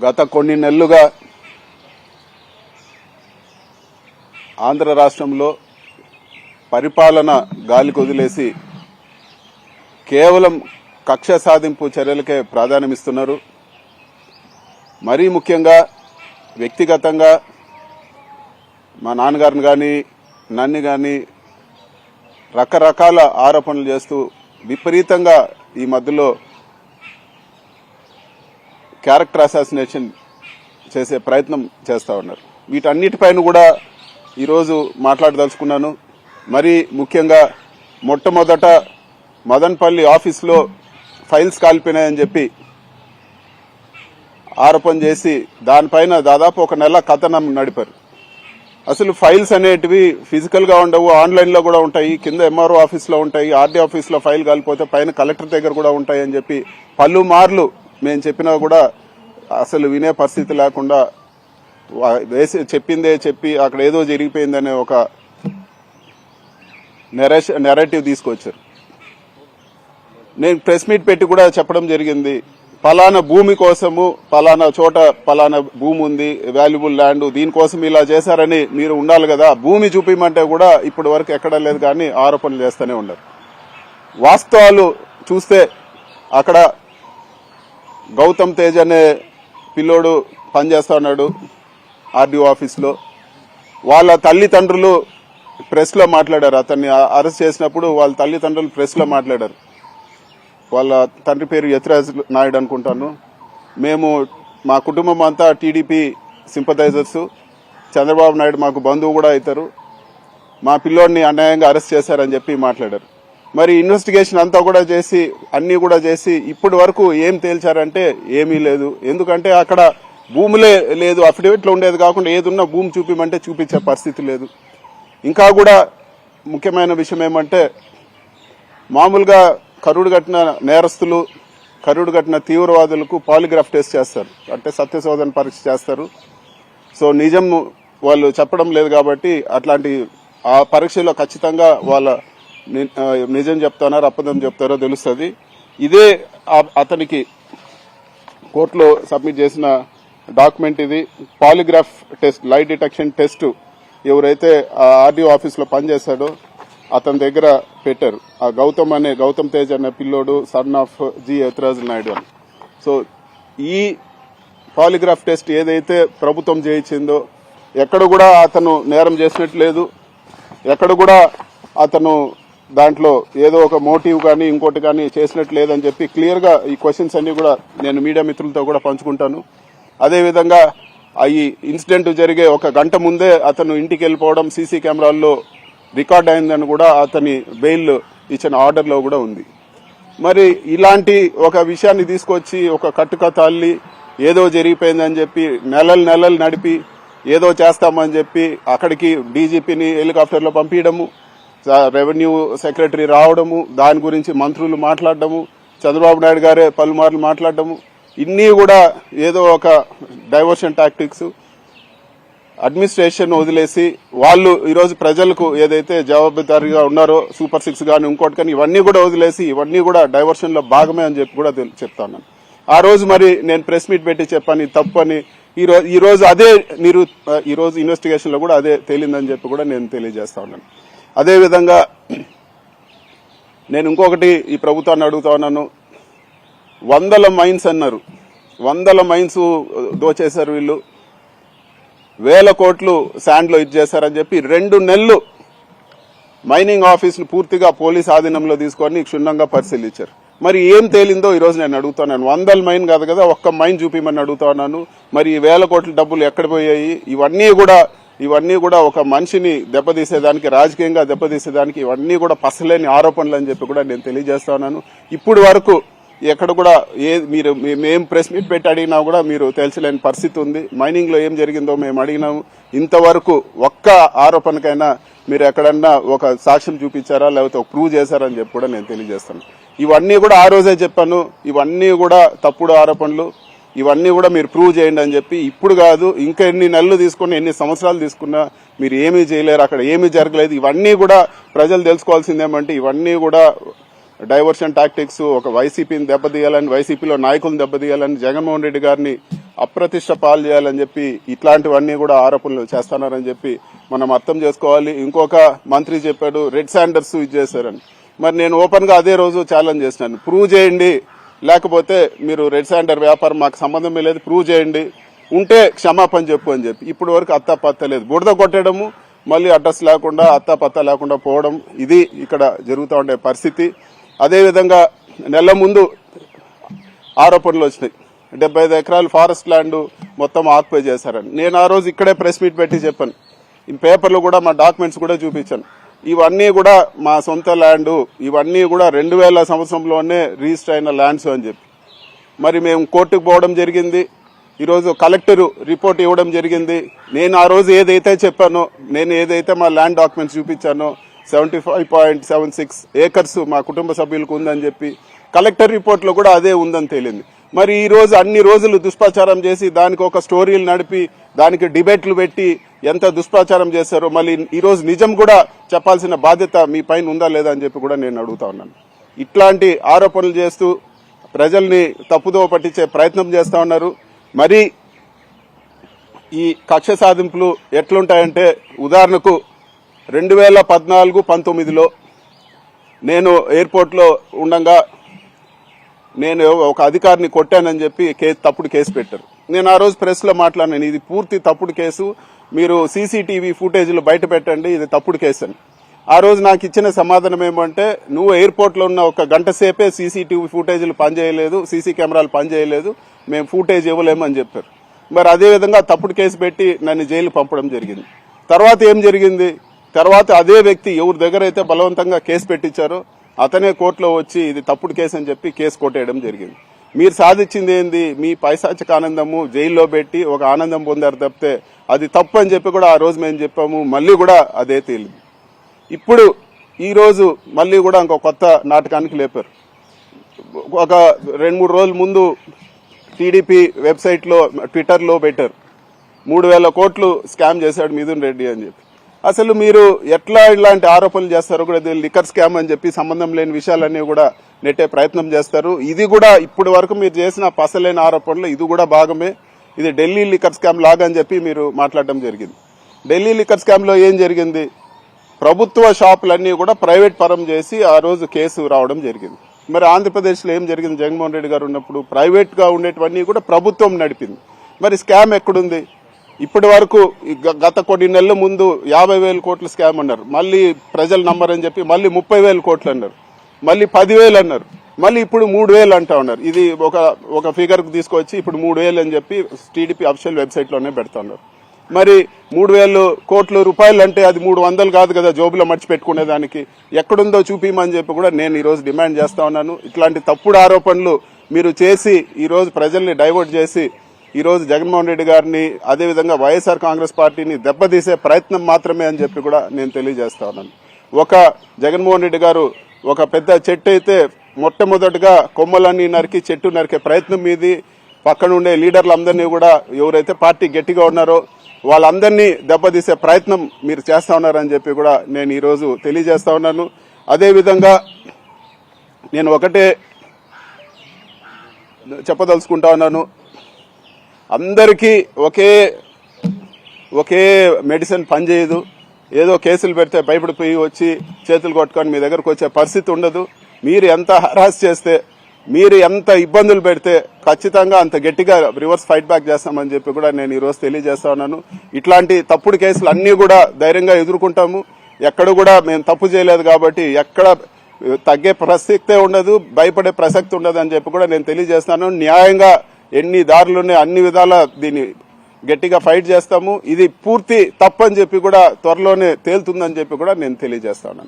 గత కొన్ని నెలలుగా ఆంధ్ర రాష్ట్రంలో పరిపాలన గాలికి వదిలేసి కేవలం కక్ష సాధింపు చర్యలకే ప్రాధాన్యమిస్తున్నారు. మరీ ముఖ్యంగా వ్యక్తిగతంగా మా నాన్నగారిని కానీ నన్ను కానీ రకరకాల ఆరోపణలు చేస్తూ విపరీతంగా ఈ మధ్యలో క్యారెక్టర్ అసాసినేషన్ చేసే ప్రయత్నం చేస్తూ ఉన్నారు. వీటన్నిటిపైన కూడా ఈరోజు మాట్లాడదలుచుకున్నాను. మరి ముఖ్యంగా మొట్టమొదట మదన్పల్లి ఆఫీసులో ఫైల్స్ కాలిపోయినాయని చెప్పి ఆరోపణ చేసి దానిపైన దాదాపు ఒక నెల కథనం నడిపారు. అసలు ఫైల్స్ అనేటివి ఫిజికల్ గా ఉండవు, ఆన్లైన్ లో కూడా ఉంటాయి, కింద ఎంఆర్ఓ ఆఫీస్ లో ఉంటాయి, ఆర్డీ ఆఫీస్ లో ఫైల్ కాలిపోతే పైన కలెక్టర్ దగ్గర కూడా ఉంటాయి అని చెప్పి పలుమార్లు మేము చెప్పినా కూడా అసలు వినే పరిస్థితి లేకుండా చెప్పిందే చెప్పి అక్కడ ఏదో జరిగిపోయిందనే ఒక నెరేటివ్ తీసుకొచ్చారు. నేను ప్రెస్ మీట్ పెట్టి కూడా చెప్పడం జరిగింది, పలానా భూమి కోసము పలానా చోట పలానా భూమి ఉంది, వాల్యుబుల్ ల్యాండ్, దీనికోసం ఇలా చేశారని మీరు ఉండాలి కదా, భూమి చూపించమంటే కూడా ఇప్పటి వరకు ఎక్కడా లేదు కానీ ఆరోపణలు చేస్తూనే ఉన్నారు. వాస్తవాలు చూస్తే అక్కడ గౌతమ్ తేజ్ అనే పిల్లోడు పనిచేస్తా ఉన్నాడు ఆర్డీఓ ఆఫీస్లో. వాళ్ళ తల్లిదండ్రులు ప్రెస్ లో మాట్లాడారు. అతన్ని అరెస్ట్ చేసినప్పుడు వాళ్ళ తల్లిదండ్రులు ప్రెస్ లో మాట్లాడారు. వాళ్ళ తండ్రి పేరు యతిరాజ్ నాయుడు అనుకుంటాను. మేము మా కుటుంబం అంతా టీడీపీ సింపథైజర్స్, చంద్రబాబు నాయుడు మాకు బంధువు కూడా అవుతారు, మా పిల్లోడిని అన్యాయంగా అరెస్ట్ చేశారని చెప్పి మాట్లాడారు. మరి ఇన్వెస్టిగేషన్ అంతా కూడా చేసి అన్ని కూడా చేసి ఇప్పటి వరకు ఏం తేల్చారంటే ఏమీ లేదు. ఎందుకంటే అక్కడ భూములే లేదు, అఫిడవిట్లో ఉండేది కాకుండా ఏదున్నా భూమి చూపిమంటే చూపించే పరిస్థితి లేదు. ఇంకా కూడా ముఖ్యమైన విషయం ఏమంటే మామూలుగా కరుడు కట్టిన నేరస్తులు, కరుడు కట్టిన తీవ్రవాదులకు పాలిగ్రాఫ్ టెస్ట్ చేస్తారు, అంటే సత్యశోధన పరీక్ష చేస్తారు. సో నిజం వాళ్ళు చెప్పడం లేదు కాబట్టి అట్లాంటి ఆ పరీక్షలో ఖచ్చితంగా వాళ్ళ నిజం చెప్తారో అబద్ధం చెప్తారో తెలుస్తుంది. ఇదే అతనికి కోర్టులో సబ్మిట్ చేసిన డాక్యుమెంట్ ఇది. పాలిగ్రాఫ్ టెస్ట్, లై డిటెక్షన్ టెస్ట్ ఎవరైతే ఆర్డీఓ ఆఫీస్ లో పనిచేశాడో అతని దగ్గర పెట్టారు. ఆ గౌతమ్ తేజ్ అనే పిల్లోడు son of G Yathiraj Naidu అని. సో ఈ పాలిగ్రాఫ్ టెస్ట్ ఏదైతే ప్రభుత్వం చేయించిందో ఎక్కడ కూడా అతను నేరం చేసినట్టు లేదు, ఎక్కడ కూడా అతను దాంట్లో ఏదో ఒక మోటివ్ కానీ ఇంకోటి కానీ చేసినట్టు లేదని చెప్పి క్లియర్ గా ఈ క్వశ్చన్స్ అన్ని కూడా నేను మీడియా మిత్రులతో కూడా పంచుకుంటాను. అదేవిధంగా ఈ ఇన్సిడెంట్ జరిగే ఒక గంట ముందే అతను ఇంటికి వెళ్ళిపోవడం సీసీ కెమెరాల్లో రికార్డ్ అయిందని కూడా అతని బెయిల్ ఇచ్చిన ఆర్డర్లో కూడా ఉంది. మరి ఇలాంటి ఒక విషయాన్ని తీసుకొచ్చి ఒక కట్టుకథ అల్లి ఏదో జరిగిపోయిందని చెప్పి నెలలు నడిపి ఏదో చేస్తామని చెప్పి అక్కడికి డీజీపీని హెలికాప్టర్లో పంపించడము, రెవెన్యూ సెక్రటరీ రావడము, దాని గురించి మంత్రులు మాట్లాడడము, చంద్రబాబు నాయుడు గారే పలుమార్లు మాట్లాడడము, ఇన్ని కూడా ఏదో ఒక డైవర్షన్ టాక్టిక్స్. అడ్మినిస్ట్రేషన్ వదిలేసి వాళ్ళు ఈరోజు ప్రజలకు ఏదైతే జవాబుదారీగా ఉన్నారో సూపర్ 6 కానీ ఇంకోటి కానీ ఇవన్నీ కూడా వదిలేసి ఇవన్నీ కూడా డైవర్షన్ లో భాగమే అని చెప్పి కూడా చెప్తాను. ఆ రోజు మరి నేను ప్రెస్ మీట్ పెట్టి చెప్పని తప్పని ఈ రోజు అదే ఈ రోజు ఇన్వెస్టిగేషన్ లో కూడా అదే తేలిందని చెప్పి కూడా నేను తెలియజేస్తా ఉన్నాను. అదేవిధంగా నేను ఇంకొకటి ఈ ప్రభుత్వాన్ని అడుగుతా ఉన్నాను. 100 మైన్స్ అన్నారు, 100 మైన్స్ దోచేశారు వీళ్ళు, 1000 కోట్లు శాండ్ లో ఇచ్చేశారని చెప్పి 2 నెలలు మైనింగ్ ఆఫీసులు పూర్తిగా పోలీస్ ఆధీనంలో తీసుకొని క్షుణ్ణంగా పరిశీలించారు. మరి ఏం తేలిందో ఈ రోజు నేను అడుగుతున్నాను. 100 మైన్ కాదు కదా, ఒక్క మైన్ చూపిమని అడుగుతా ఉన్నాను. మరి 1000 కోట్ల డబ్బులు ఎక్కడ పోయాయి? ఇవన్నీ కూడా ఒక మనిషిని దెబ్బతీసేదానికి, రాజకీయంగా దెబ్బతీసేదానికి ఇవన్నీ కూడా పసలేని ఆరోపణలు అని చెప్పి కూడా నేను తెలియజేస్తా ఉన్నాను. ఇప్పుడు వరకు ఎక్కడ కూడా మీరు మేము ప్రెస్ మీట్ పెట్టి అడిగినా కూడా మీరు తెలియలేని పరిస్థితి ఉంది. మైనింగ్ లో ఏం జరిగిందో మేము అడిగినాము, ఇంతవరకు ఒక్క ఆరోపణకైనా మీరు ఎక్కడన్నా ఒక సాక్ష్యం చూపించారా లేకపోతే ఒక ప్రూవ్ చేశారని చెప్పి కూడా నేను తెలియజేస్తాను. ఇవన్నీ కూడా ఆ రోజే చెప్పాను, ఇవన్నీ కూడా తప్పుడు ఆరోపణలు, ఇవన్నీ కూడా మీరు ప్రూవ్ చేయండి అని చెప్పి. ఇప్పుడు కాదు, ఇంకా ఎన్ని నెలలు తీసుకున్నా, ఎన్ని సంవత్సరాలు తీసుకున్నా మీరు ఏమీ చేయలేరు, అక్కడ ఏమీ జరగలేదు. ఇవన్నీ కూడా ప్రజలు తెలుసుకోవాల్సిందేమంటే ఇవన్నీ కూడా డైవర్షన్ టాక్టిక్స్, ఒక వైసీపీని దెబ్బతీయాలని, వైసీపీలో నాయకులను దెబ్బతీయాలని, జగన్మోహన్ రెడ్డి గారిని అప్రతిష్ట పాలు చేయాలని చెప్పి ఇట్లాంటివన్నీ కూడా ఆరోపణలు చేస్తున్నారని చెప్పి మనం అర్థం చేసుకోవాలి. ఇంకొక మంత్రి చెప్పాడు రెడ్ శాండర్స్ ఇది చేశారని. మరి నేను ఓపెన్ గా అదే రోజు ఛాలెంజ్ చేసినాను, ప్రూవ్ చేయండి, లేకపోతే మీరు రెడ్ శాండర్ వ్యాపారం మాకు సంబంధమే లేదు, ప్రూవ్ చేయండి, ఉంటే క్షమాపణ చెప్పు అని చెప్పి. ఇప్పటి వరకు అత్తాపత్తా లేదు. బురద కొట్టడము, మళ్ళీ అడ్రస్ లేకుండా అత్తాపత్తా లేకుండా పోవడం, ఇది ఇక్కడ జరుగుతూ ఉండే పరిస్థితి. అదేవిధంగా నెల ముందు ఆరోపణలు వచ్చినాయి, 75 ఎకరాలు ఫారెస్ట్ ల్యాండ్ మొత్తం ఆక్యుపై చేశారని. నేను ఆ రోజు ఇక్కడే ప్రెస్ మీట్ పెట్టి చెప్పాను, ఈ పేపర్లు కూడా మా డాక్యుమెంట్స్ కూడా చూపించాను. ఇవన్నీ కూడా మా సొంత ల్యాండ్, ఇవన్నీ కూడా 2000 సంవత్సరంలోనే రిజిస్టర్ అయిన ల్యాండ్స్ అని చెప్పి. మరి మేము కోర్టుకు పోవడం జరిగింది. ఈరోజు కలెక్టర్ రిపోర్ట్ ఇవ్వడం జరిగింది. నేను ఆ రోజు ఏదైతే చెప్పానో, నేను ఏదైతే మా ల్యాండ్ డాక్యుమెంట్స్ చూపించానో 75.76 ఏకర్స్ మా కుటుంబ సభ్యులకు ఉందని చెప్పి కలెక్టర్ రిపోర్ట్ లో కూడా అదే ఉందని తేలింది. మరి ఈ రోజు అన్ని రోజులు దుష్ప్రచారం చేసి దానికి ఒక స్టోరీలు నడిపి దానికి డిబేట్లు పెట్టి ఎంత దుష్ప్రచారం చేశారో మళ్ళీ ఈ రోజు నిజం కూడా చెప్పాల్సిన బాధ్యత మీ పైన ఉందా లేదా అని చెప్పి కూడా నేను అడుగుతా ఉన్నాను. ఇట్లాంటి ఆరోపణలు చేస్తూ ప్రజల్ని తప్పుదోవ పట్టించే ప్రయత్నం చేస్తా ఉన్నారు. మరి ఈ కక్ష సాధింపులు ఎట్లుంటాయంటే, ఉదాహరణకు 2014-19లో నేను ఎయిర్పోర్ట్లో ఉండగా నేను ఒక అధికారిని కొట్టానని చెప్పి తప్పుడు కేసు పెట్టారు. నేను ఆ రోజు ప్రెస్ లో మాట్లాడినాను, ఇది పూర్తి తప్పుడు కేసు, మీరు సీసీటీవీ ఫుటేజ్లు బయట పెట్టండి, ఇది తప్పుడు కేసు అని. ఆ రోజు నాకు ఇచ్చిన సమాధానం ఏమంటే, నువ్వు ఎయిర్పోర్ట్ లో ఉన్న ఒక గంట సేపే సీసీటీవీ ఫుటేజ్లు పనిచేయలేదు, సీసీ కెమెరాలు పనిచేయలేదు, మేము ఫుటేజ్ ఇవ్వలేమని చెప్పారు. మరి అదేవిధంగా తప్పుడు కేసు పెట్టి నన్ను జైలు పంపడం జరిగింది. తర్వాత ఏం జరిగింది, తర్వాత అదే వ్యక్తి ఎవరి దగ్గర అయితే బలవంతంగా కేసు పెట్టించారో అతనే కోర్టులో వచ్చి ఇది తప్పుడు కేసు అని చెప్పి కేసు కొట్టేయడం జరిగింది. మీరు సాధించింది ఏంది, మీ పైశాచిక ఆనందము, జైల్లో పెట్టి ఒక ఆనందం పొందారు తప్పితే అది తప్పు అని చెప్పి కూడా ఆ రోజు మేము చెప్పాము. మళ్ళీ కూడా అదే తేలింది. ఇప్పుడు ఈ రోజు మళ్ళీ కూడా ఇంకో కొత్త నాటకానికి లేపారు. ఒక 2-3 రోజుల ముందు టీడీపీ వెబ్సైట్ లో, ట్విట్టర్ లో పెట్టారు 3000 కోట్లు స్కామ్ చేశాడు మిథున్ రెడ్డి అని చెప్పి. అసలు మీరు ఎట్లా ఇలాంటి ఆరోపణలు చేస్తారో కూడా, లిక్కర్ స్కామ్ అని చెప్పి సంబంధం లేని విషయాలన్నీ కూడా నెట్టే ప్రయత్నం చేస్తారు. ఇది కూడా ఇప్పటి వరకు మీరు చేసిన పసలేని ఆరోపణలు ఇది కూడా భాగమే. ఇది ఢిల్లీ లిక్కర్ స్కామ్ లాగా అని చెప్పి మీరు మాట్లాడడం జరిగింది. ఢిల్లీ లిక్కర్ స్కామ్ లో ఏం జరిగింది, ప్రభుత్వ షాపులన్నీ కూడా ప్రైవేట్ పరం చేసి ఆ రోజు కేసు రావడం జరిగింది. మరి ఆంధ్రప్రదేశ్ లో ఏం జరిగింది, జగన్మోహన్ రెడ్డి గారు ఉన్నప్పుడు ప్రైవేట్ గా ఉండేటివన్నీ కూడా ప్రభుత్వం నడిపింది. మరి స్కామ్ ఎక్కడుంది? ఇప్పటి వరకు గత కొన్ని నెలల ముందు 50,000 కోట్ల స్కామ్ అన్నారు, మళ్ళీ ప్రజలు నమ్మరని చెప్పి మళ్ళీ 30,000 కోట్లు అన్నారు, మళ్ళీ 10,000 అన్నారు, మళ్ళీ ఇప్పుడు 3,000 అంటా ఉన్నారు. ఇది ఒక ఫిగర్ కు తీసుకొచ్చి ఇప్పుడు 3,000 అని చెప్పి టీడీపీ అఫీషియల్ వెబ్సైట్ లోనే పెడతా ఉన్నారు. మరి 3,000 కోట్ల రూపాయలు అంటే అది 300 కాదు కదా జోబులో మర్చి పెట్టుకునేదానికి, ఎక్కడుందో చూపిమని చెప్పి కూడా నేను ఈ రోజు డిమాండ్ చేస్తా ఉన్నాను. ఇట్లాంటి తప్పుడు ఆరోపణలు మీరు చేసి ఈ రోజు ప్రజల్ని డైవర్ట్ చేసి ఈ రోజు జగన్మోహన్ రెడ్డి గారిని, అదేవిధంగా వైఎస్ఆర్ కాంగ్రెస్ పార్టీని దెబ్బతీసే ప్రయత్నం మాత్రమే అని చెప్పి కూడా నేను తెలియజేస్తా ఉన్నాను. ఒక జగన్మోహన్ రెడ్డి గారు ఒక పెద్ద చెట్టు అయితే మొట్టమొదటిగా కొమ్మలన్నీ నరికి చెట్టు నరికే ప్రయత్నం మీది. పక్కన ఉండే లీడర్లందరినీ కూడా ఎవరైతే పార్టీ గట్టిగా ఉన్నారో వాళ్ళందరినీ దెబ్బతీసే ప్రయత్నం మీరు చేస్తా ఉన్నారని చెప్పి కూడా నేను ఈ రోజు తెలియజేస్తా ఉన్నాను. అదేవిధంగా నేను ఒకటే చెప్పదలుచుకుంటా ఉన్నాను, అందరికీ ఒకే మెడిసిన్ పనిచేయదు. ఏదో కేసులు పెడితే భయపడిపోయి వచ్చి చేతులు కొట్టుకొని మీ దగ్గరకు వచ్చే పరిస్థితి ఉండదు. మీరు ఎంత హరాస్ చేస్తే, మీరు ఎంత ఇబ్బందులు పెడితే ఖచ్చితంగా అంత గట్టిగా రివర్స్ ఫైట్ బ్యాక్ చేస్తామని చెప్పి కూడా నేను ఈ రోజు తెలియజేస్తా ఉన్నాను. ఇట్లాంటి తప్పుడు కేసులు అన్ని కూడా ధైర్యంగా ఎదుర్కొంటాము. ఎక్కడ కూడా మేము తప్పు చేయలేదు కాబట్టి ఎక్కడ తగ్గే ప్రసక్తే ఉండదు, భయపడే ప్రసక్తి ఉండదు అని చెప్పి కూడా నేను తెలియజేస్తాను. న్యాయంగా ఎన్ని దారులున్నాయి అన్ని విధాల దీన్ని గట్టిగా ఫైట్ చేస్తాము. ఇది పూర్తి తప్పని చెప్పి కూడా త్వరలోనే తేలుతుందని చెప్పి కూడా నేను తెలియజేస్తాను.